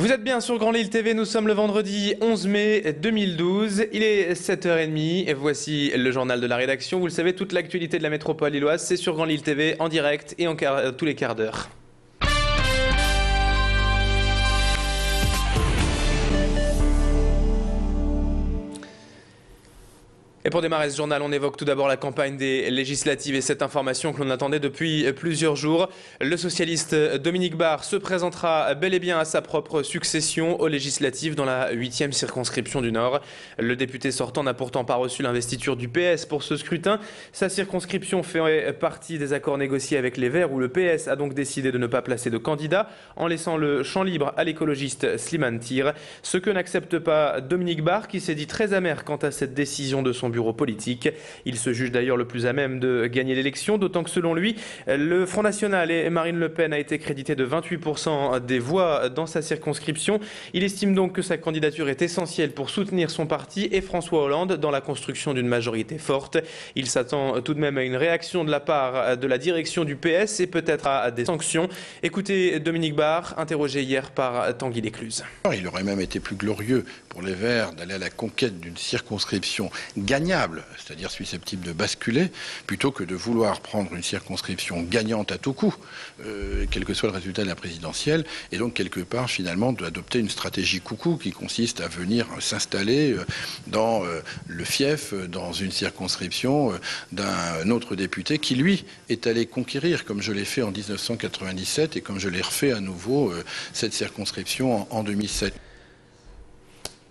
Vous êtes bien sur Grand Lille TV, nous sommes le vendredi 11 mai 2012, il est 7h30 et voici le journal de la rédaction. Vous le savez, toute l'actualité de la métropole lilloise, c'est sur Grand Lille TV en direct et tous les quarts d'heure. Et pour démarrer ce journal, on évoque tout d'abord la campagne des législatives et cette information que l'on attendait depuis plusieurs jours. Le socialiste Dominique Barre se présentera bel et bien à sa propre succession aux législatives dans la 8e circonscription du Nord. Le député sortant n'a pourtant pas reçu l'investiture du PS pour ce scrutin. Sa circonscription fait partie des accords négociés avec les Verts où le PS a donc décidé de ne pas placer de candidat en laissant le champ libre à l'écologiste Slimane Tir. Ce que n'accepte pas Dominique Barre qui s'est dit très amer quant à cette décision de son bureau politique. Il se juge d'ailleurs le plus à même de gagner l'élection, d'autant que selon lui, le Front National et Marine Le Pen a été crédité de 28% des voix dans sa circonscription. Il estime donc que sa candidature est essentielle pour soutenir son parti et François Hollande dans la construction d'une majorité forte. Il s'attend tout de même à une réaction de la part de la direction du PS et peut-être à des sanctions. Écoutez Dominique Barre, interrogé hier par Tanguy Descluse. Il aurait même été plus glorieux pour les Verts d'aller à la conquête d'une circonscription gagnable, c'est-à-dire susceptible de basculer, plutôt que de vouloir prendre une circonscription gagnante à tout coup, quel que soit le résultat de la présidentielle, et donc quelque part finalement d'adopter une stratégie coucou qui consiste à venir s'installer dans le fief, dans une circonscription d'un autre député qui lui est allé conquérir, comme je l'ai fait en 1997 et comme je l'ai refait à nouveau cette circonscription en 2007.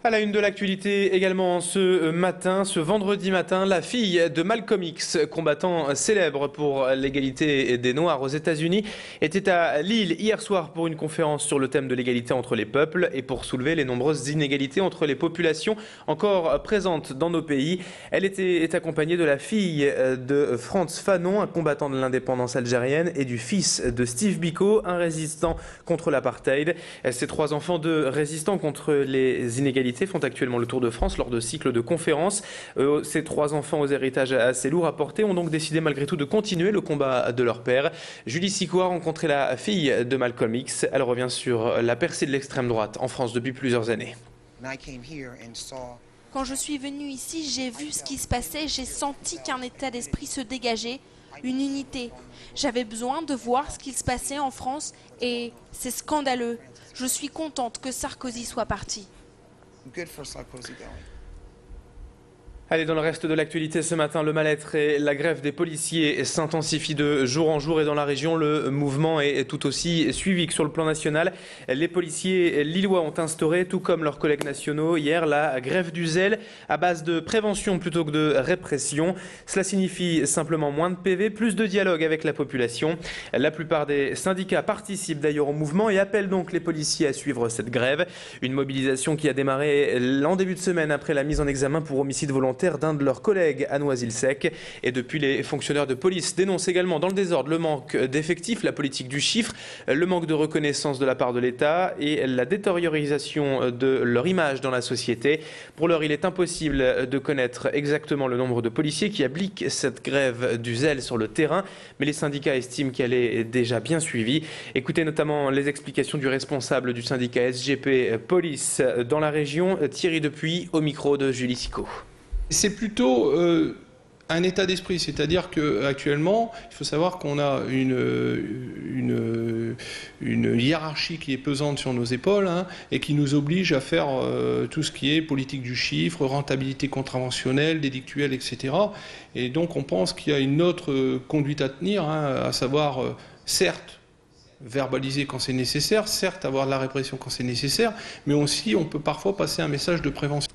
À la une de l'actualité également ce vendredi matin, la fille de Malcolm X, combattant célèbre pour l'égalité des Noirs aux États-Unis, était à Lille hier soir pour une conférence sur le thème de l'égalité entre les peuples et pour soulever les nombreuses inégalités entre les populations encore présentes dans nos pays. Elle est accompagnée de la fille de Frantz Fanon, un combattant de l'indépendance algérienne, et du fils de Steve Biko, un résistant contre l'apartheid. Ces trois enfants de résistants contre les inégalités font actuellement le tour de France lors de cycles de conférences. Ces trois enfants aux héritages assez lourds à porter ont donc décidé malgré tout de continuer le combat de leur père. Julie Sicot a rencontré la fille de Malcolm X. Elle revient sur la percée de l'extrême droite en France depuis plusieurs années. Quand je suis venue ici, j'ai vu ce qui se passait, j'ai senti qu'un état d'esprit se dégageait, une unité. J'avais besoin de voir ce qu'il se passait en France et c'est scandaleux. Je suis contente que Sarkozy soit parti. Good for Sarkozy going. Allez, dans le reste de l'actualité ce matin, le mal-être et la grève des policiers s'intensifient de jour en jour et dans la région, le mouvement est tout aussi suivi que sur le plan national. Les policiers lillois ont instauré, tout comme leurs collègues nationaux, hier la grève du zèle à base de prévention plutôt que de répression. Cela signifie simplement moins de PV, plus de dialogue avec la population. La plupart des syndicats participent d'ailleurs au mouvement et appellent donc les policiers à suivre cette grève. Une mobilisation qui a démarré en début de semaine après la mise en examen pour homicide volontaire d'un de leurs collègues à Noisy-le-Sec. Et depuis, les fonctionnaires de police dénoncent également dans le désordre le manque d'effectifs, la politique du chiffre, le manque de reconnaissance de la part de l'État et la détériorisation de leur image dans la société. Pour l'heure, il est impossible de connaître exactement le nombre de policiers qui appliquent cette grève du zèle sur le terrain, mais les syndicats estiment qu'elle est déjà bien suivie. Écoutez notamment les explications du responsable du syndicat SGP Police dans la région, Thierry Depuis, au micro de Julie Sicot. C'est plutôt un état d'esprit, c'est-à-dire qu'actuellement, il faut savoir qu'on a une hiérarchie qui est pesante sur nos épaules et qui nous oblige à faire tout ce qui est politique du chiffre, rentabilité contraventionnelle, délictuelle, etc. Et donc on pense qu'il y a une autre conduite à tenir, à savoir, certes, verbaliser quand c'est nécessaire, certes, avoir de la répression quand c'est nécessaire, mais aussi on peut parfois passer un message de prévention.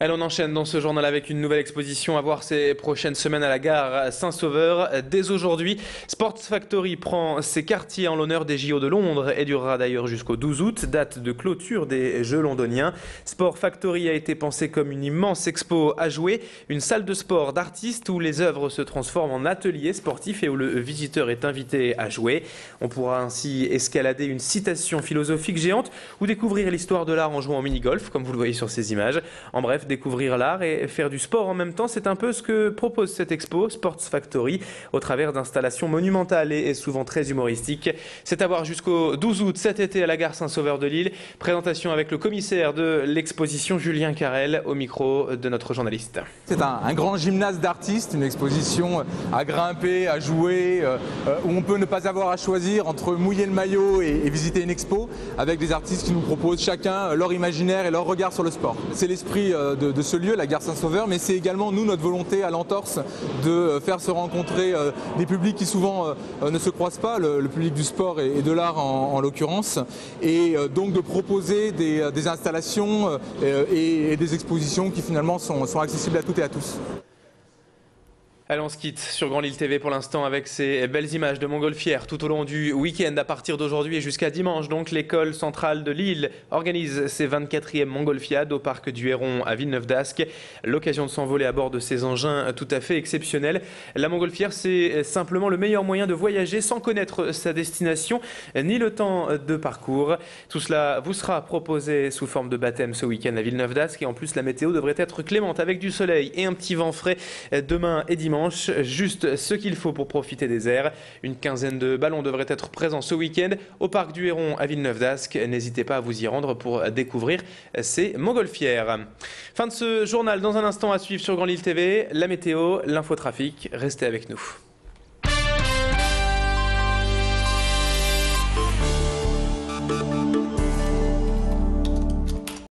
On enchaîne dans ce journal avec une nouvelle exposition à voir ces prochaines semaines à la gare Saint-Sauveur. Dès aujourd'hui, Sports Factory prend ses quartiers en l'honneur des JO de Londres et durera d'ailleurs jusqu'au 12 août, date de clôture des Jeux londoniens. Sport Factory a été pensé comme une immense expo à jouer, une salle de sport d'artistes où les œuvres se transforment en ateliers sportifs et où le visiteur est invité à jouer. On pourra ainsi escalader une citation philosophique géante ou découvrir l'histoire de l'art en jouant au mini-golf, comme vous le voyez sur ces images. En bref, découvrir l'art et faire du sport en même temps. C'est un peu ce que propose cette expo Sports Factory au travers d'installations monumentales et souvent très humoristiques. C'est à voir jusqu'au 12 août cet été à la gare Saint-Sauveur de Lille. Présentation avec le commissaire de l'exposition Julien Carrel au micro de notre journaliste. C'est un grand gymnase d'artistes, une exposition à grimper, à jouer, où on peut ne pas avoir à choisir entre mouiller le maillot et visiter une expo avec des artistes qui nous proposent chacun leur imaginaire et leur regard sur le sport. C'est l'esprit de ce lieu, la gare Saint-Sauveur, mais c'est également nous, notre volonté à l'entorse de faire se rencontrer des publics qui souvent ne se croisent pas, le public du sport et de l'art en l'occurrence, et donc de proposer des installations et des expositions qui finalement sont accessibles à toutes et à tous. Allez, on se quitte sur Grand Lille TV pour l'instant avec ces belles images de montgolfières tout au long du week-end. À partir d'aujourd'hui et jusqu'à dimanche, donc, l'école centrale de Lille organise ses 24e montgolfiades au parc du Héron à Villeneuve-d'Ascq. L'occasion de s'envoler à bord de ces engins tout à fait exceptionnels. La montgolfière, c'est simplement le meilleur moyen de voyager sans connaître sa destination ni le temps de parcours. Tout cela vous sera proposé sous forme de baptême ce week-end à Villeneuve-d'Ascq. Et en plus, la météo devrait être clémente avec du soleil et un petit vent frais demain et dimanche. Juste ce qu'il faut pour profiter des airs. Une quinzaine de ballons devraient être présents ce week-end au parc du Héron à Villeneuve-d'Ascq. N'hésitez pas à vous y rendre pour découvrir ces montgolfières. Fin de ce journal. Dans un instant à suivre sur Grand Lille TV, la météo, l'infotrafic. Restez avec nous.